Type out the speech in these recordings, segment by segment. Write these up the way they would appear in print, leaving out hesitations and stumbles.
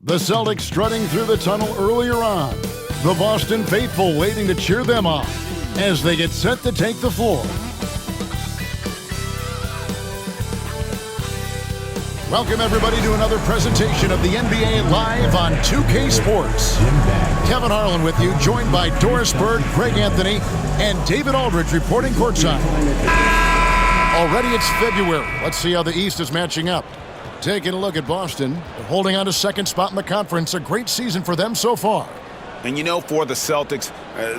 The Celtics strutting through the tunnel earlier on. The Boston faithful waiting to cheer them on as they get set to take the floor. Welcome, everybody, to another presentation of the NBA Live on 2K Sports. Kevin Harlan with you, joined by Doris Bird, Craig Anthony, and David Aldridge reporting courtside. Already it's February. Let's see how the East is matching up. Taking a look at Boston. They're holding on to second spot in the conference. A great season for them so far. And you know, for the Celtics,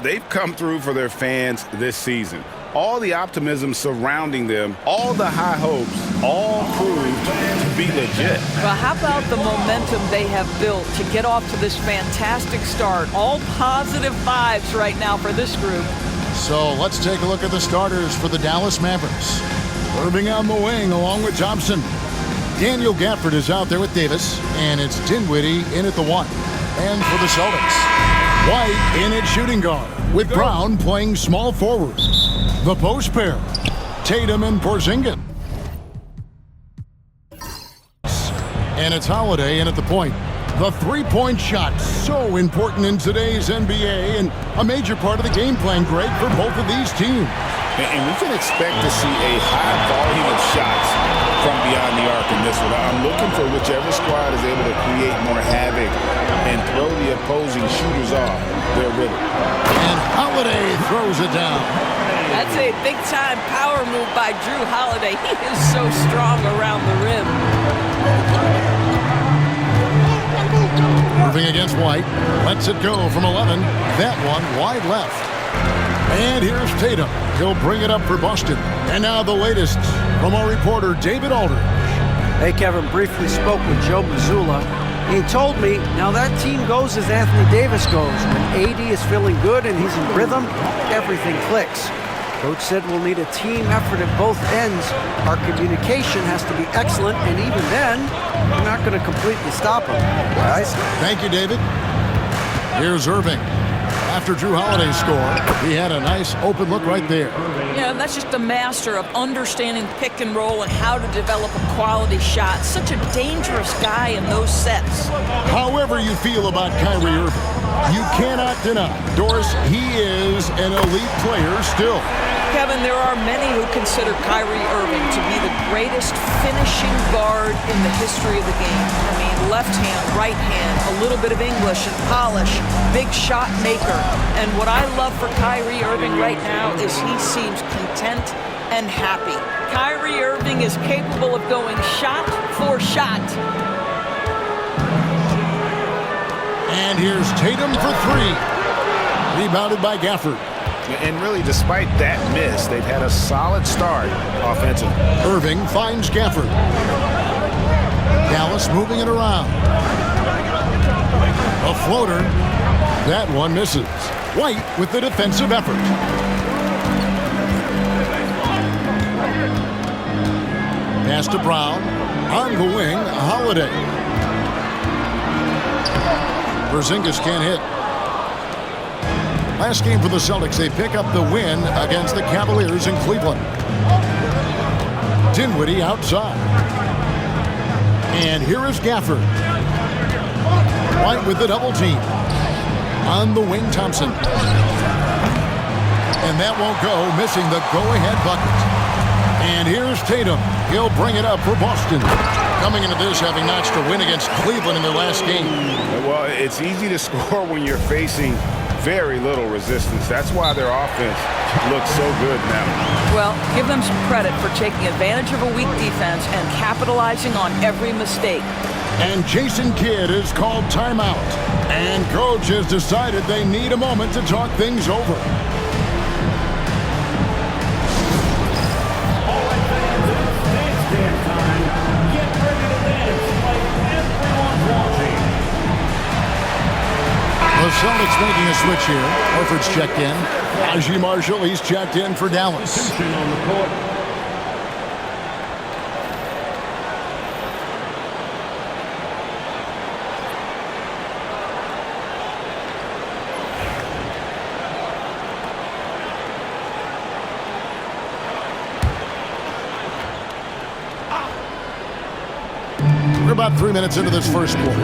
they've come through for their fans this season. All the optimism surrounding them, all the high hopes, all proved to be legit. Well, how about the momentum they have built to get off to this fantastic start? All positive vibes right now for this group. So let's take a look at the starters for the Dallas Mavericks. Irving on the wing along with Thompson. Daniel Gafford is out there with Davis, and it's Dinwiddie in at the one. And for the Celtics, White in at shooting guard, with Brown playing small forward. The post pair, Tatum and Porzingis. And it's Holiday in at the point. The three-point shot, so important in today's NBA, and a major part of the game plan, Greg, for both of these teams. And we can expect to see a high volume of shots from beyond the arc in this one. I'm looking for whichever squad is able to create more havoc and throw the opposing shooters off their rhythm. And Holiday throws it down. That's a big-time power move by Drew Holiday. He is so strong around the rim. Irving against White. Lets it go from 11. That one wide left. And here's Tatum. He'll bring it up for Boston. And now the latest from our reporter, David Aldridge. Hey, Kevin, briefly spoke with Joe Mazzulla. He told me, now that team goes as Anthony Davis goes. When AD is feeling good and he's in rhythm, everything clicks. Coach said we'll need a team effort at both ends. Our communication has to be excellent, and even then, we're not going to completely stop them. Guys? Thank you, David. Here's Irving. After Drew Holiday scored, he had a nice open look right there. Yeah, that's just a master of understanding pick and roll and how to develop a quality shot. Such a dangerous guy in those sets. However you feel about Kyrie Irving, you cannot deny, Doris, he is an elite player still. Kevin, there are many who consider Kyrie Irving to be the greatest finishing guard in the history of the game. I mean, left hand, right hand, a little bit of English and polish, big shot maker. And what I love for Kyrie Irving right now is he seems content and happy. Kyrie Irving is capable of going shot for shot. And here's Tatum for three. Rebounded by Gafford. And really, despite that miss, they've had a solid start offensively. Irving finds Gafford. Dallas moving it around. A floater. That one misses. White with the defensive effort. Pass to Brown. On the wing, Holiday. Porzingis can't hit. Last game for the Celtics, they pick up the win against the Cavaliers in Cleveland. Dinwiddie outside. And here is Gafford. White with the double team. On the wing, Thompson. And that won't go, missing the go-ahead bucket. And here's Tatum. He'll bring it up for Boston. Coming into this, having notched a win against Cleveland in their last game. Well, it's easy to score when you're facing very little resistance. That's why their offense looks so good now. Well, give them some credit for taking advantage of a weak defense and capitalizing on every mistake. And Jason Kidd is called timeout. And coach has decided they need a moment to talk things over. The Celtics making a switch here. Horford's checked in. Najee Marshall, he's checked in for Dallas. We're about 3 minutes into this first quarter.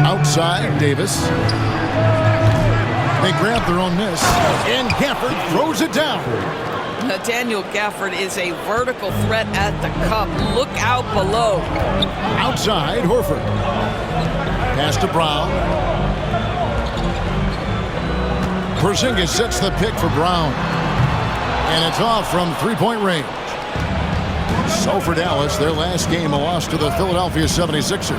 Outside, Davis. They grab their own miss, and Gafford throws it down. Daniel Gafford is a vertical threat at the cup. Look out below. Outside, Horford. Pass to Brown. Porzingis sets the pick for Brown. And it's off from three-point range. So for Dallas, their last game, a loss to the Philadelphia 76ers.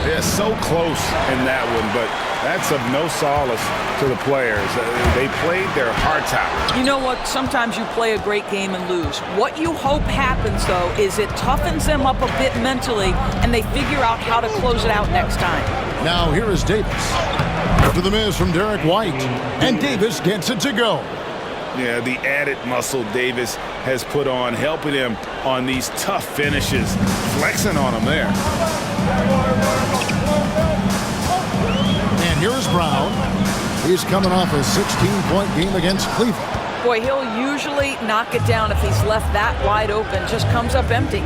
They're so close in that one, but that's of no solace to the players. They played their hearts out. You know what? Sometimes you play a great game and lose. What you hope happens, though, is it toughens them up a bit mentally, and they figure out how to close it out next time. Now here is Davis. To the miss from Derek White. And Davis gets it to go. Yeah, the added muscle Davis has put on, helping him on these tough finishes, flexing on him there. And here's Brown. He's coming off a 16-point game against Cleveland. Boy, he'll usually knock it down if he's left that wide open. Just comes up empty.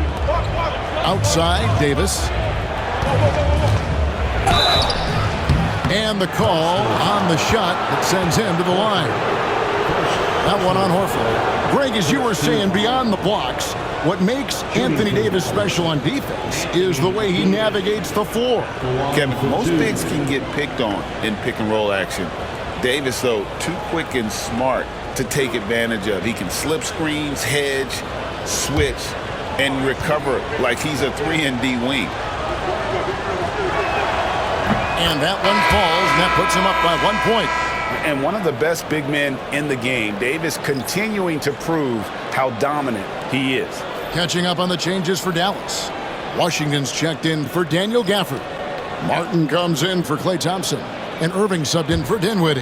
Outside, Davis. And the call on the shot that sends him to the line. That one on Horford. Greg, as you were saying, beyond the blocks, what makes Anthony Davis special on defense is the way he navigates the floor. Kevin, most bigs can get picked on in pick-and-roll action. Davis, though, too quick and smart to take advantage of. He can slip screens, hedge, switch, and recover like he's a 3-and-D wing. And that one falls, and that puts him up by 1 point. And one of the best big men in the game, Davis continuing to prove how dominant he is. Catching up on the changes for Dallas. Washington's checked in for Daniel Gafford. Martin comes in for Klay Thompson. And Irving subbed in for Dinwiddie.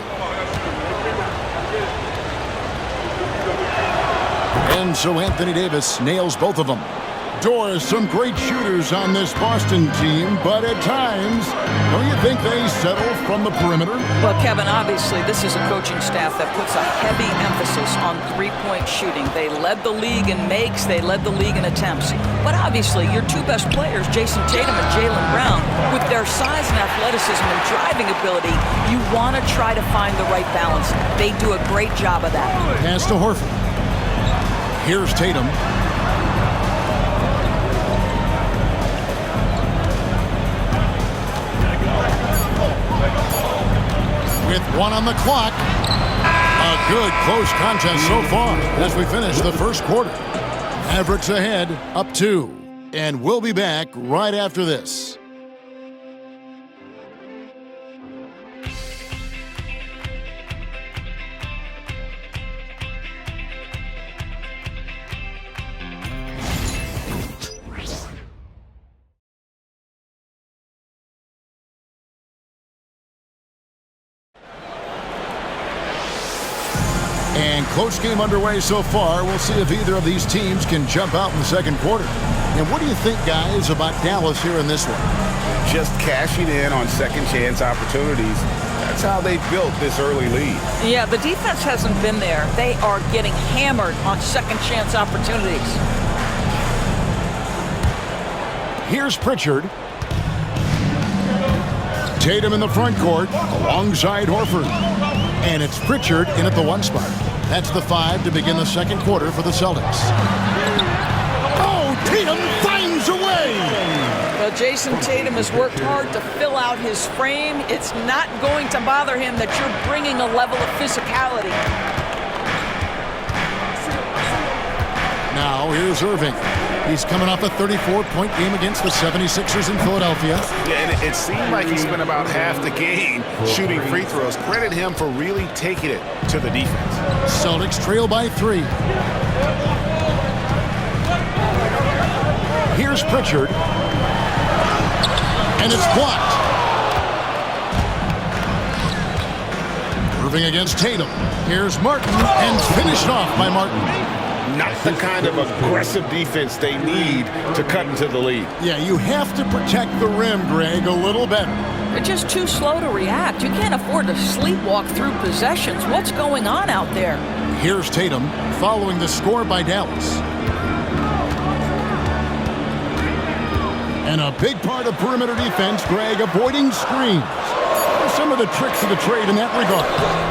And so Anthony Davis nails both of them. Doris, some great shooters on this Boston team, but at times, don't you think they settle from the perimeter? Well, Kevin, obviously, this is a coaching staff that puts a heavy emphasis on three-point shooting. They led the league in makes, they led the league in attempts. But obviously, your two best players, Jason Tatum and Jaylen Brown, with their size and athleticism and driving ability, you want to try to find the right balance. They do a great job of that. Pass to Horford. Here's Tatum. With one on the clock. A good close contest so far as we finish the first quarter. Mavericks ahead, up 2. And we'll be back right after this. And close game underway so far. We'll see if either of these teams can jump out in the second quarter. And what do you think, guys, about Dallas here in this one? Just cashing in on second chance opportunities. That's how they built this early lead. Yeah, the defense hasn't been there. They are getting hammered on second chance opportunities. Here's Pritchard. Tatum in the front court alongside Horford. And it's Pritchard in at the 1 spot. That's the 5 to begin the second quarter for the Celtics. Oh, Tatum finds a way! Well, Jason Tatum has worked hard to fill out his frame. It's not going to bother him that you're bringing a level of physicality. Now, here's Irving. He's coming off a 34-point game against the 76ers in Philadelphia. Yeah, and it seemed like he spent about half the game shooting free throws. Credit him for really taking it to the defense. Celtics trail by 3. Here's Pritchard. And it's blocked. Irving against Tatum. Here's Martin, and finished off by Martin. Not the kind of aggressive defense they need to cut into the lead. Yeah, you have to protect the rim, Greg, a little better. They're just too slow to react. You can't afford to sleepwalk through possessions. What's going on out there? Here's Tatum following the score by Dallas. And a big part of perimeter defense, Greg, avoiding screens. What are some of the tricks of the trade in that regard?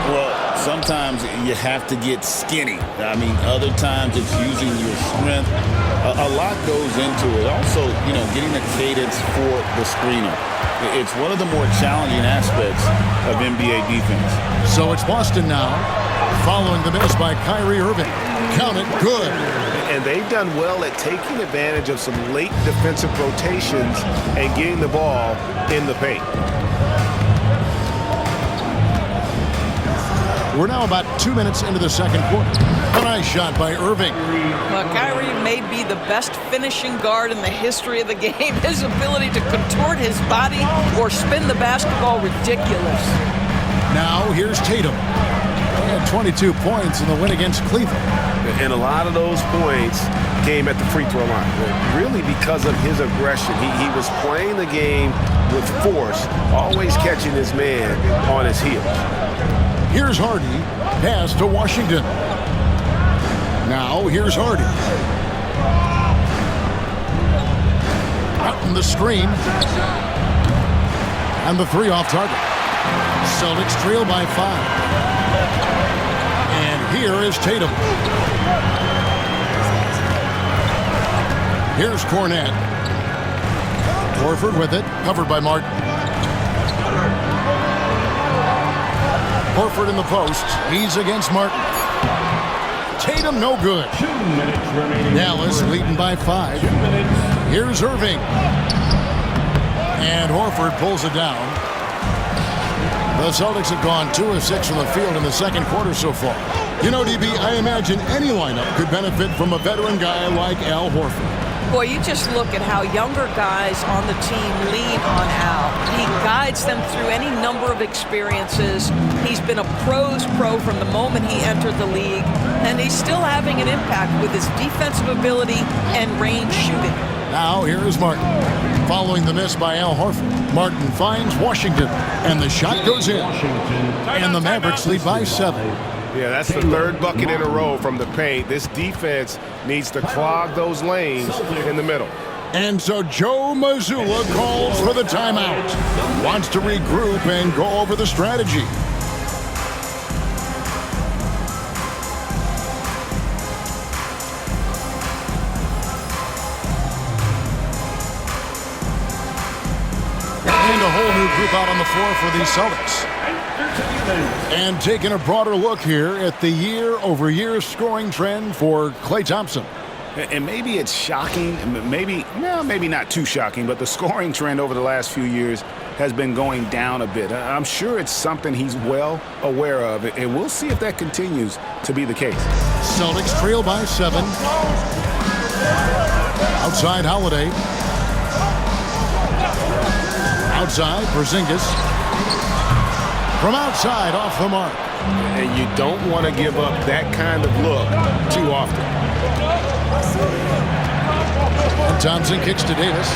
Well, sometimes you have to get skinny. I mean, other times it's using your strength. A lot goes into it. Also, getting a cadence for the screener. It's one of the more challenging aspects of NBA defense. So it's Boston now, following the miss by Kyrie Irving. Count it, good. And they've done well at taking advantage of some late defensive rotations and getting the ball in the paint. We're now about 2 minutes into the second quarter. A nice shot by Irving. Well, Kyrie may be the best finishing guard in the history of the game. His ability to contort his body or spin the basketball, ridiculous. Now here's Tatum. He had 22 points in the win against Cleveland. And a lot of those points came at the free throw line, really because of his aggression. He was playing the game with force, always catching his man on his heels. Here's Hardy, pass to Washington. Now here's Hardy. Out in the screen. And the three off target. Celtics trail by 5. And here is Tatum. Here's Cornette. Horford with it, covered by Martin. Horford in the post. He's against Martin. Tatum no good. 2 minutes remaining. Dallas leading by 5. Here's Irving. And Horford pulls it down. The Celtics have gone 2 of 6 from the field in the second quarter so far. DB, I imagine any lineup could benefit from a veteran guy like Al Horford. Boy, you just look at how younger guys on the team lean on Al. He guides them through any number of experiences. He's been a pro's pro from the moment he entered the league, and he's still having an impact with his defensive ability and range shooting. Now here is Martin. Following the miss by Al Horford, Martin finds Washington, and the shot goes in. And the Mavericks lead by 7. Yeah, that's the third bucket in a row from the paint. This defense needs to clog those lanes in the middle. And so Joe Mazzulla calls for the timeout. Wants to regroup and go over the strategy. And a whole new group out on the floor for these Celtics. And taking a broader look here at the year-over-year scoring trend for Klay Thompson. And maybe it's shocking, maybe not too shocking, but the scoring trend over the last few years has been going down a bit. I'm sure it's something he's well aware of, and we'll see if that continues to be the case. Celtics trail by 7. Outside Holiday. Outside Porzingis. From outside, off the mark. And you don't want to give up that kind of look too often. And Thompson kicks to Davis.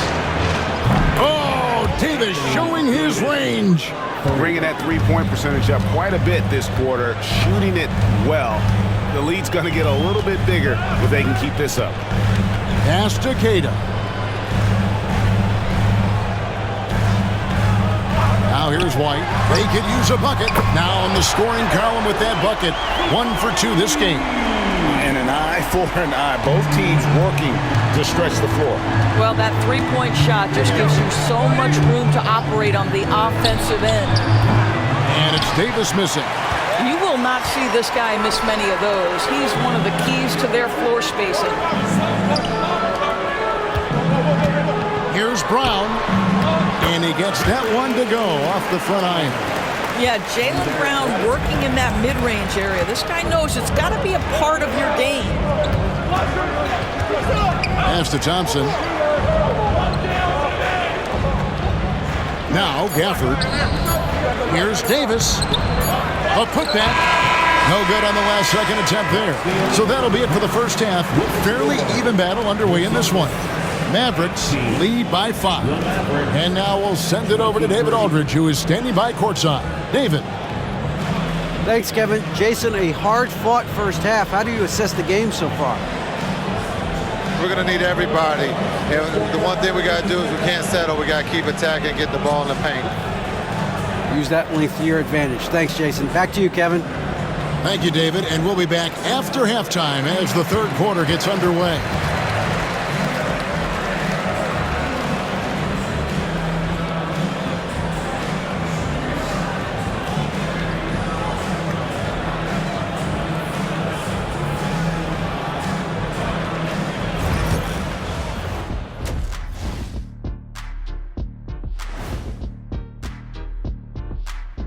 Oh, Davis showing his range. Bringing that three-point percentage up quite a bit this quarter, shooting it well. The lead's going to get a little bit bigger if they can keep this up. Pass to Queta. Now here's White. They could use a bucket. Now in the scoring column with that bucket. 1 for 2 this game. And an eye for an eye. Both teams working to stretch the floor. Well, that three-point shot just gives you so much room to operate on the offensive end. And it's Davis missing. You will not see this guy miss many of those. He's one of the keys to their floor spacing. Here's Brown. And he gets that one to go off the front iron. Yeah, Jaylen Brown working in that mid-range area. This guy knows it's got to be a part of your game. Pass to Thompson. Now Gafford. Here's Davis. A putback. No good on the last second attempt there. So that'll be it for the first half. Fairly even battle underway in this one. Mavericks lead by 5. And now we'll send it over to David Aldridge, who is standing by courtside. David. Thanks, Kevin. Jason, a hard-fought first half. How do you assess the game so far? we're going to need everybody. And the one thing we got to do is we can't settle. We got to keep attacking, get the ball in the paint. Use that length to your advantage. Thanks, Jason. Back to you, Kevin. Thank you, David. And we'll be back after halftime as the third quarter gets underway.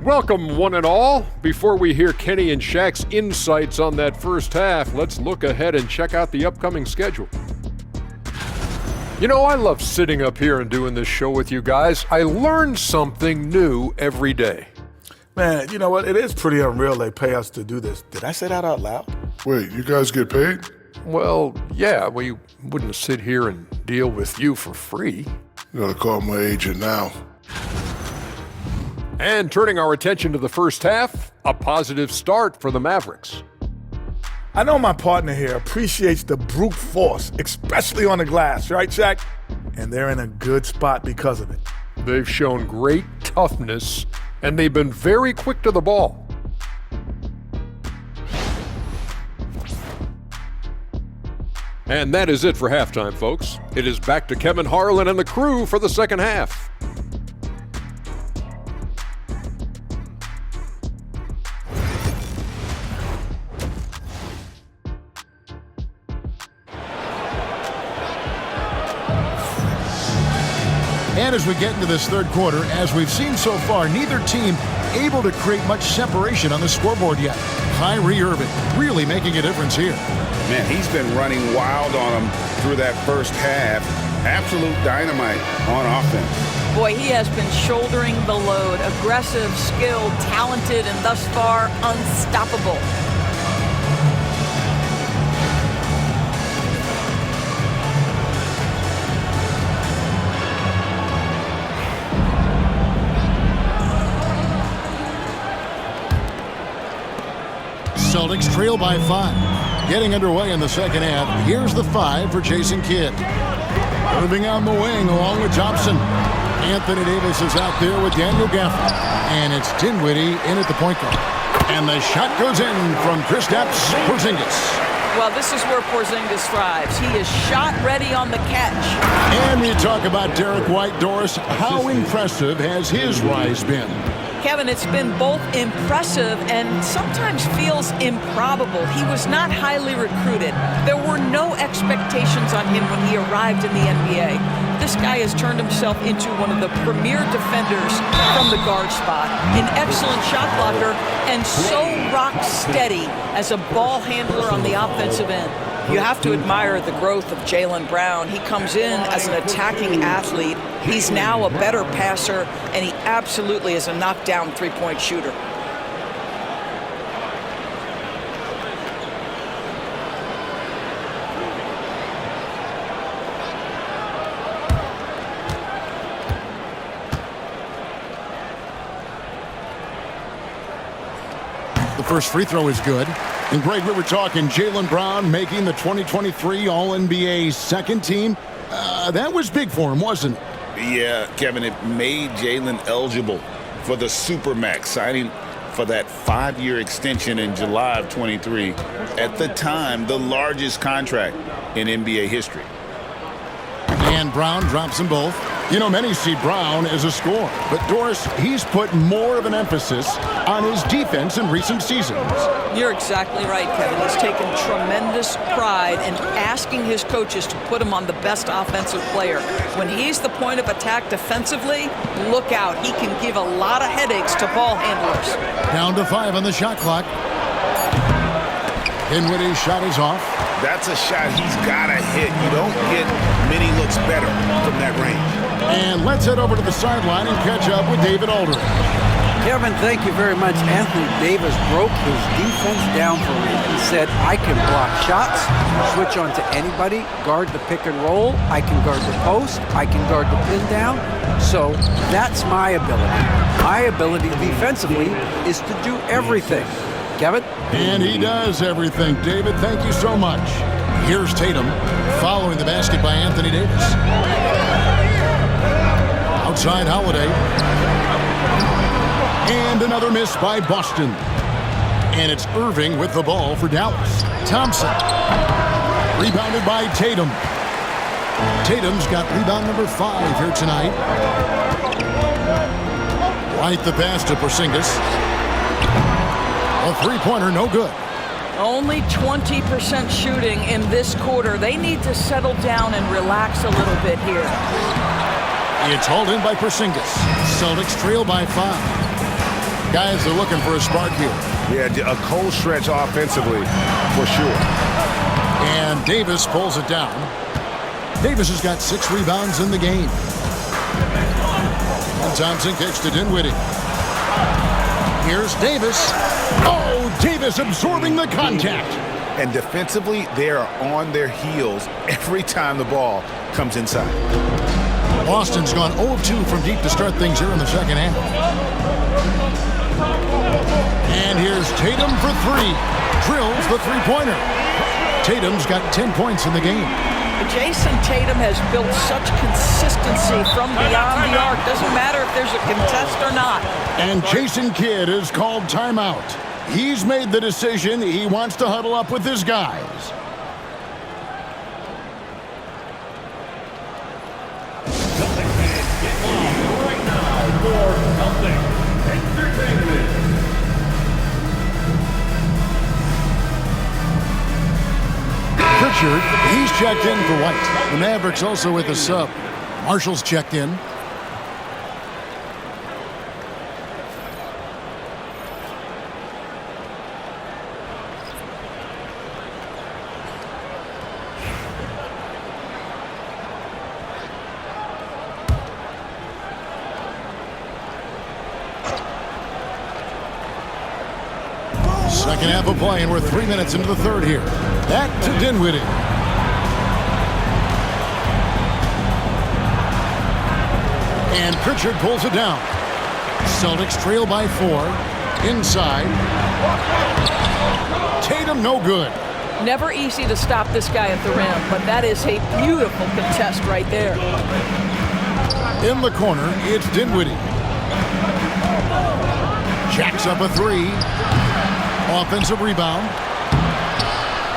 Welcome, one and all. Before we hear Kenny and Shaq's insights on that first half, let's look ahead and check out the upcoming schedule. You know, I love sitting up here and doing this show with you guys. I learn something new every day. Man, you know what? It is pretty unreal they pay us to do this. Did I say that out loud? Wait, you guys get paid? Well, yeah, we wouldn't sit here and deal with you for free. You gotta call my agent now. And turning our attention to the first half, a positive start for the Mavericks. I know my partner here appreciates the brute force, especially on the glass, right, Shaq? And they're in a good spot because of it. They've shown great toughness, and they've been very quick to the ball. And that is it for halftime, folks. It is back to Kevin Harlan and the crew for the second half. And as we get into this third quarter, as we've seen so far, neither team able to create much separation on the scoreboard yet. Kyrie Irving really making a difference here. Man, he's been running wild on them through that first half. Absolute dynamite on offense. Boy, he has been shouldering the load. Aggressive, skilled, talented, and thus far unstoppable. Celtics trail by 5. Getting underway in the second half. Here's the 5 for Jason Kidd. Moving on the wing along with Thompson. Anthony Davis is out there with Daniel Gafford. And it's Dinwiddie in at the point guard. And the shot goes in from Kristaps Porzingis. Well, this is where Porzingis thrives. He is shot ready on the catch. And we talk about Derek White. Doris, how impressive has his rise been? Kevin, it's been both impressive and sometimes feels improbable. He was not highly recruited. There were no expectations on him when he arrived in the NBA. This guy has turned himself into one of the premier defenders from the guard spot, an excellent shot blocker, and so rock steady as a ball handler on the offensive end. You have to admire the growth of Jaylen Brown. He comes in as an attacking athlete. He's now a better passer, and he absolutely is a knockdown three-point shooter. The first free throw is good. And Greg, we were talking Jaylen Brown making the 2023 All-NBA second team. That was big for him, wasn't it? Yeah, Kevin, it made Jaylen eligible for the Supermax, signing for that 5-year extension in July of 23. At the time, the largest contract in NBA history. And Brown drops them both. You know, many see Brown as a scorer, but Doris, he's put more of an emphasis on his defense in recent seasons. You're exactly right, Kevin. He's taken tremendous pride in asking his coaches to put him on the best offensive player. When he's the point of attack defensively, look out. He can give a lot of headaches to ball handlers. Down to 5 on the shot clock. Dinwiddie's shot is off. That's a shot he's got to hit. You don't get many looks better from that range. And let's head over to the sideline and catch up with David Aldridge. Kevin, thank you very much. Anthony Davis broke his defense down for me. He said, I can block shots, switch on to anybody, guard the pick and roll, I can guard the post, I can guard the pin down. So that's my ability. My ability defensively is to do everything. Kevin? And he does everything. David, thank you so much. Here's Tatum following the basket by Anthony Davis. Outside Holiday. And another miss by Boston. And it's Irving with the ball for Dallas. Thompson. Rebounded by Tatum. Tatum's got rebound number 5 here tonight. Right the pass to Porzingis. A three-pointer, no good. Only 20% shooting in this quarter. They need to settle down and relax a little bit here. It's hauled in by Porzingis. Celtics trail by 5. Guys are looking for a spark here. Yeah, a cold stretch offensively, for sure. And Davis pulls it down. Davis has got 6 rebounds in the game. And Thompson kicks to Dinwiddie. Here's Davis. Oh, Davis absorbing the contact. And defensively, they are on their heels every time the ball comes inside. Boston's gone 0 of 2 from deep to start things here in the second half. And here's Tatum for 3. Drills the three-pointer. Tatum's got 10 points in the game. Jason Tatum has built such consistency from beyond the arc. Doesn't matter if there's a contest or not. And Jason Kidd is called timeout. He's made the decision. He wants to huddle up with his guys. Pritchard, he's checked in for White. The Mavericks also with a sub. Marshall's checked in. Second half of play, and we're 3 minutes into the third here. Back to Dinwiddie. And Pritchard pulls it down. Celtics trail by 4. Inside. Tatum no good. Never easy to stop this guy at the rim, but that is a beautiful contest right there. In the corner, it's Dinwiddie. Jacks up a 3. Offensive rebound.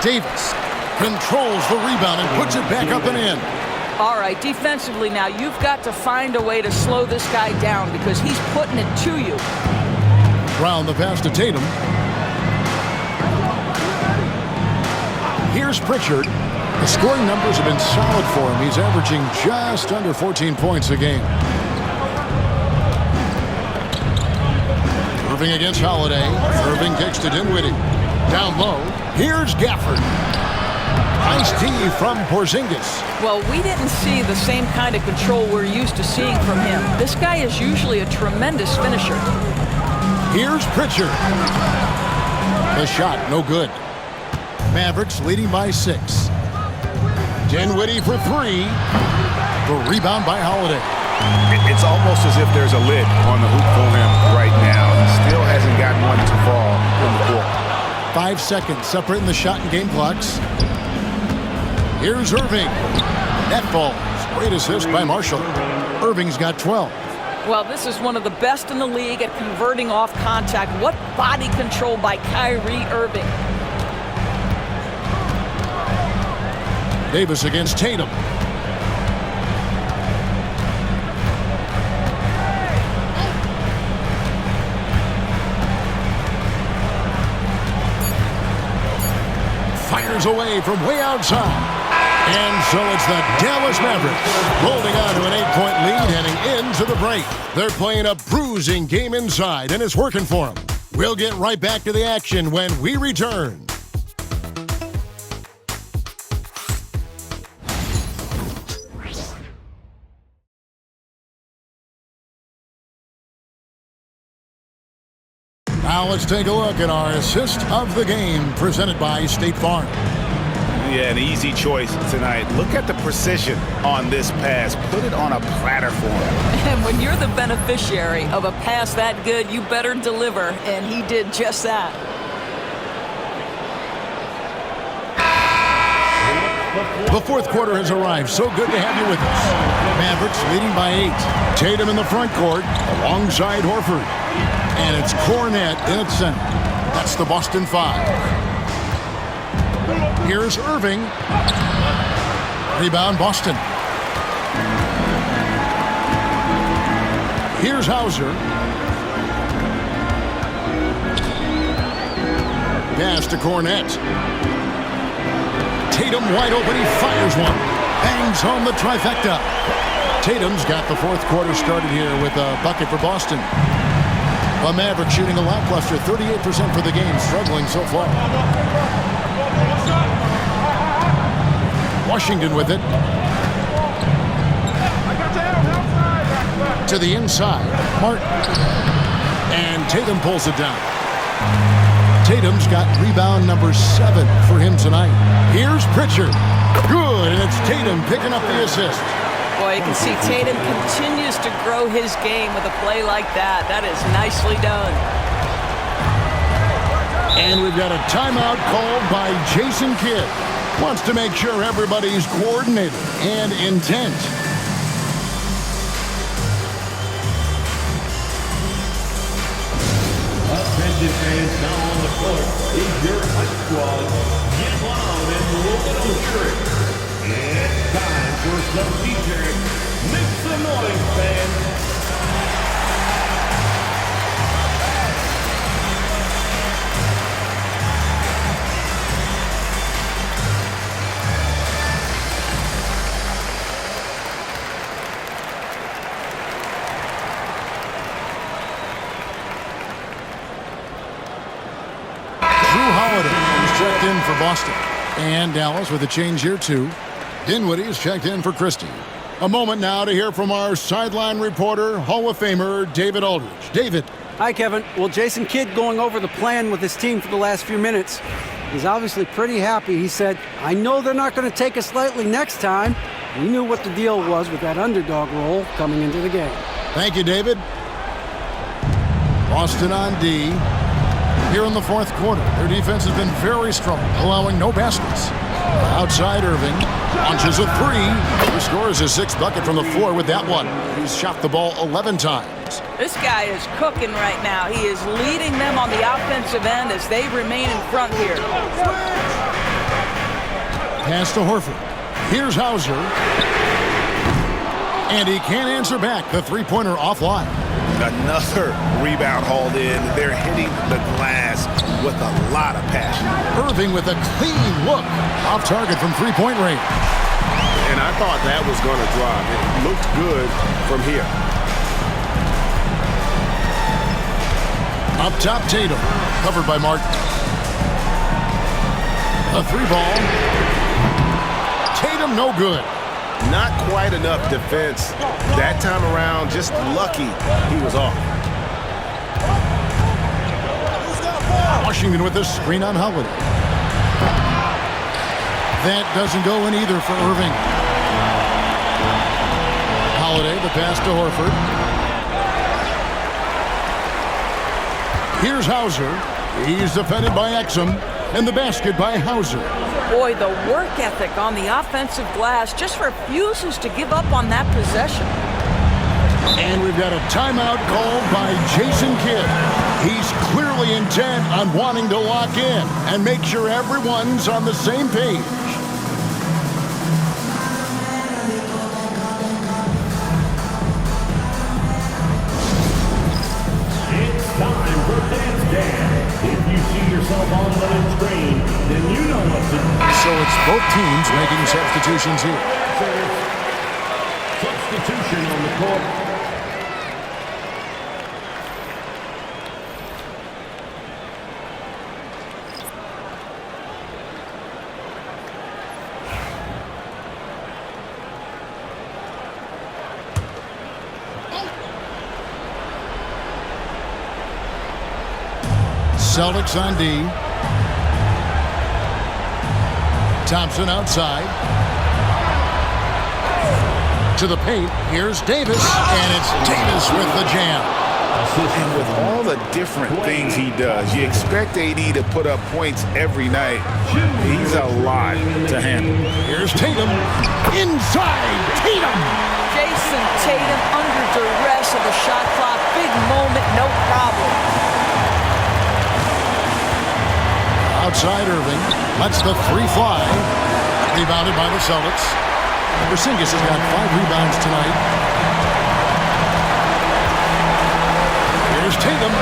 Davis controls the rebound and puts it back up and in. All right, defensively now, you've got to find a way to slow this guy down because he's putting it to you. Round the pass to Tatum. Here's Pritchard. The scoring numbers have been solid for him. He's averaging just under 14 points a game. Irving against Holiday. Irving kicks to Dinwiddie. Down low. Here's Gafford. Nice D from Porzingis. Well, we didn't see the same kind of control we're used to seeing from him. This guy is usually a tremendous finisher. Here's Pritchard. The shot, no good. Mavericks leading by 6. Dinwiddie for 3. The rebound by Holiday. It's almost as if there's a lid on the hoop for him right now. He still hasn't gotten one to fall in the court. 5 seconds separating the shot and game clocks. Here's Irving. Net balls. Great assist by Marshall. Irving's got 12. Well, this is one of the best in the league at converting off contact. What body control by Kyrie Irving. Davis against Tatum. Fires away from way outside. And so it's the Dallas Mavericks holding on to an 8-point lead heading into the break. They're playing a bruising game inside, and it's working for them. We'll get right back to the action when we return. Now let's take a look at our assist of the game presented by State Farm. Yeah, an easy choice tonight. Look at the precision on this pass. Put it on a platter for him. And when you're the beneficiary of a pass that good, you better deliver, and he did just that. The fourth quarter has arrived. So good to have you with us. Mavericks leading by 8. Tatum in the front court alongside Horford. And it's Cornette in its center. That's the Boston 5. Here's Irving. Rebound Boston. Here's Hauser. Pass to Cornette. Tatum wide open. He fires one. Bangs home the trifecta. Tatum's got the fourth quarter started here with a bucket for Boston. The Mavericks shooting a lackluster 38% for the game, struggling so far. Washington with it. To the inside. Martin. And Tatum pulls it down. Tatum's got rebound number 7 for him tonight. Here's Pritchard. Good, and it's Tatum picking up the assist. Boy, you can see Tatum continues to grow his game with a play like that. That is nicely done. And we've got a timeout called by Jason Kidd. Wants to make sure everybody's coordinated and intent. Attention fans, now on the court is your high squad. Get loud and roll it on shirt. It's time for some DJ. Make some noise, fans. Checked in for Boston. And Dallas with a change here too. Dinwiddie is checked in for Christie. A moment now to hear from our sideline reporter, Hall of Famer David Aldridge. David. Hi, Kevin. Well, Jason Kidd going over the plan with his team for the last few minutes. He's obviously pretty happy. He said, I know they're not going to take us lightly next time. We knew what the deal was with that underdog role coming into the game. Thank you, David. Boston on D. Here in the fourth quarter, their defense has been very strong, allowing no baskets. Outside Irving, launches a 3. He scores his 6th bucket from the floor with that one. He's shot the ball 11 times. This guy is cooking right now. He is leading them on the offensive end as they remain in front here. Pass to Horford. Here's Hauser. And he can't answer back. The three-pointer offline. Another rebound hauled in. They're hitting the glass with a lot of passion. Irving with a clean look. Off target from three-point range. And I thought that was going to drop. It looked good from here. Up top, Tatum. Covered by Martin. A 3-ball. Tatum no good. Not quite enough defense that time around. Just lucky he was off. Washington with a screen on Holiday. That doesn't go in either for Irving. Holiday, the pass to Horford. Here's Hauser. He's defended by Exum. And the basket by Hauser. Boy, the work ethic on the offensive glass just refuses to give up on that possession. And we've got a timeout called by Jason Kidd. He's clearly intent on wanting to lock in and make sure everyone's on the same page. It's time for Dance Dance. If you see yourself on the screen, then you know what to do. So it's both teams making substitutions here. Substitution on the court. Celtics on D. Thompson outside. To the paint. Here's Davis. And it's Davis with the jam. And with all the different things he does, you expect AD to put up points every night. He's a lot to handle. Here's Tatum. Inside, Tatum. Jason Tatum under duress of the shot clock. Big moment, no problem. Outside Irving. Lets the three fly. Rebounded by the Celtics. Porzingis has got 5 rebounds tonight. Here's Tatum.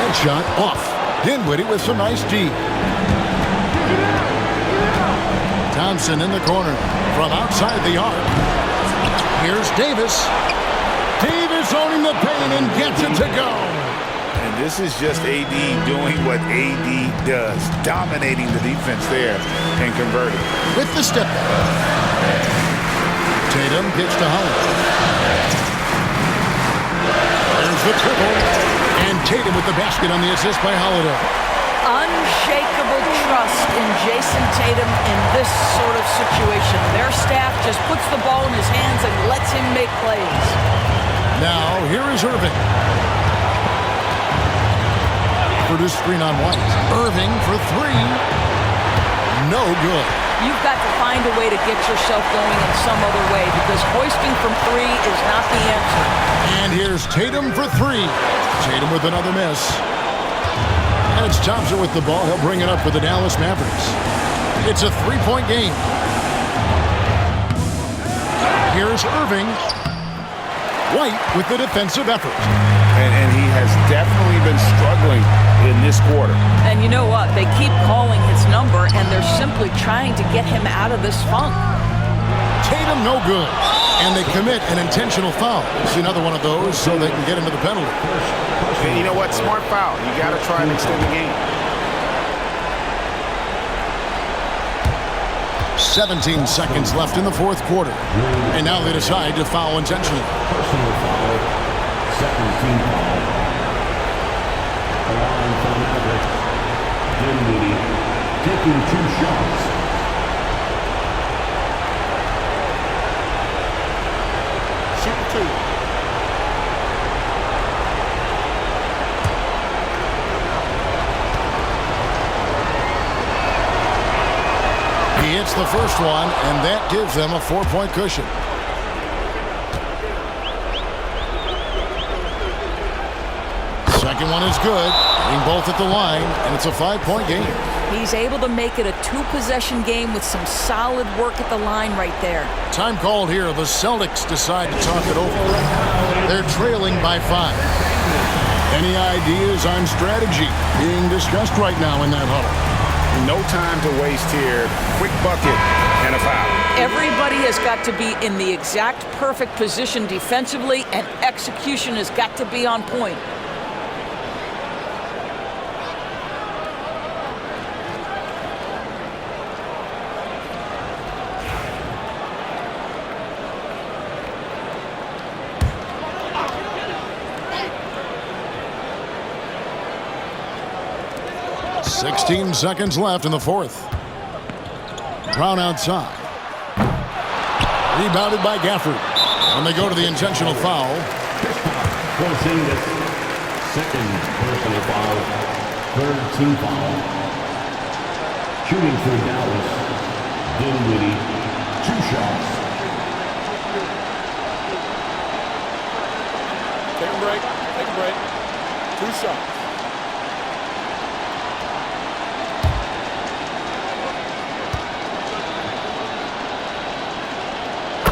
Headshot off. Dinwiddie with some nice D. Thompson in the corner from outside the arc. Here's Davis. Davis owning the paint and gets it to go. And this is just AD doing what AD does, dominating the defense there and converting. With the step back. Tatum gets to Holland. There's the triple. And Tatum with the basket on the assist by Holiday. Unshakable trust in Jason Tatum in this sort of situation. Their staff just puts the ball in his hands and lets him make plays. Now, here is Irving. Produced screen on White. Irving for 3. No good. You've got to find a way to get yourself going in some other way because hoisting from 3 is not the answer. And here's Tatum for 3. Tatum with another miss. And it's Thompson with the ball. He'll bring it up for the Dallas Mavericks. It's a 3-point game. Here's Irving. White with the defensive effort. And he has definitely been struggling in this quarter. And you know what? They keep calling his number, and they're simply trying to get him out of this funk. Tatum no good. And they commit an intentional foul. See another one of those so they can get into the penalty. And you know what? Smart foul. You got to try and extend the game. 17 seconds left in the fourth quarter. And now they decide to foul intentionally. Personal foul. Second team foul. Allowing for the Mavericks. Dinwiddie taking 2 shots. Shoot 2. He hits the first one, and that gives them a 4-point cushion. Second one is good, hitting both at the line, and it's a 5-point game. He's able to make it a 2-possession game with some solid work at the line right there. Time called here. The Celtics decide to talk it over. They're trailing by 5. Any ideas on strategy being discussed right now in that huddle? No time to waste here. Quick bucket and a foul. Everybody has got to be in the exact perfect position defensively, and execution has got to be on point. Sixteen seconds left in the fourth. Brown outside. Rebounded by Gafford. And they go to the intentional foul. Porzingis, second personal foul. Third team foul. Shooting for Dallas. Dinwiddie, 2 shots. Take a break. Take a break. 2 shots.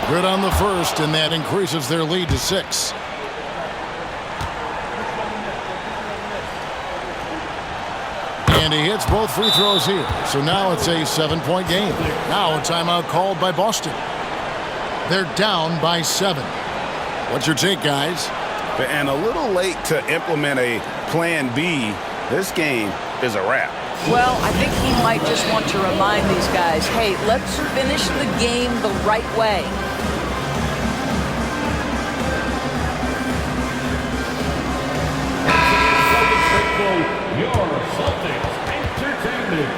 Good on the first, and that increases their lead to 6. And he hits both free throws here. So now it's a 7-point game. Now a timeout called by Boston. They're down by 7. What's your take, guys? And a little late to implement a plan B. This game is a wrap. Well, I think he might just want to remind these guys, hey, let's finish the game the right way. Your Celtics Entertainment.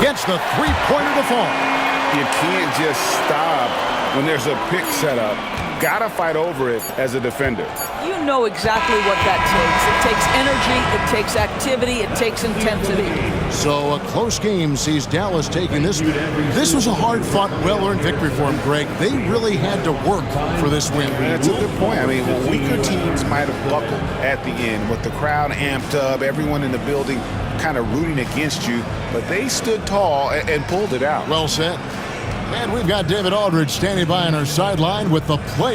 gets the three-pointer to fall. You can't just stop when there's a pick set up. Gotta fight over it as a defender. You know exactly what that takes. It takes energy, it takes activity, it takes intensity. So a close game sees Dallas taking this one. This was a hard-fought, well-earned victory for them, Greg. They really had to work for this win. That's a good point. I mean, weaker teams might have buckled at the end with the crowd amped up, everyone in the building kind of rooting against you, but they stood tall and pulled it out. Well said. And we've got David Aldridge standing by on our sideline with the play.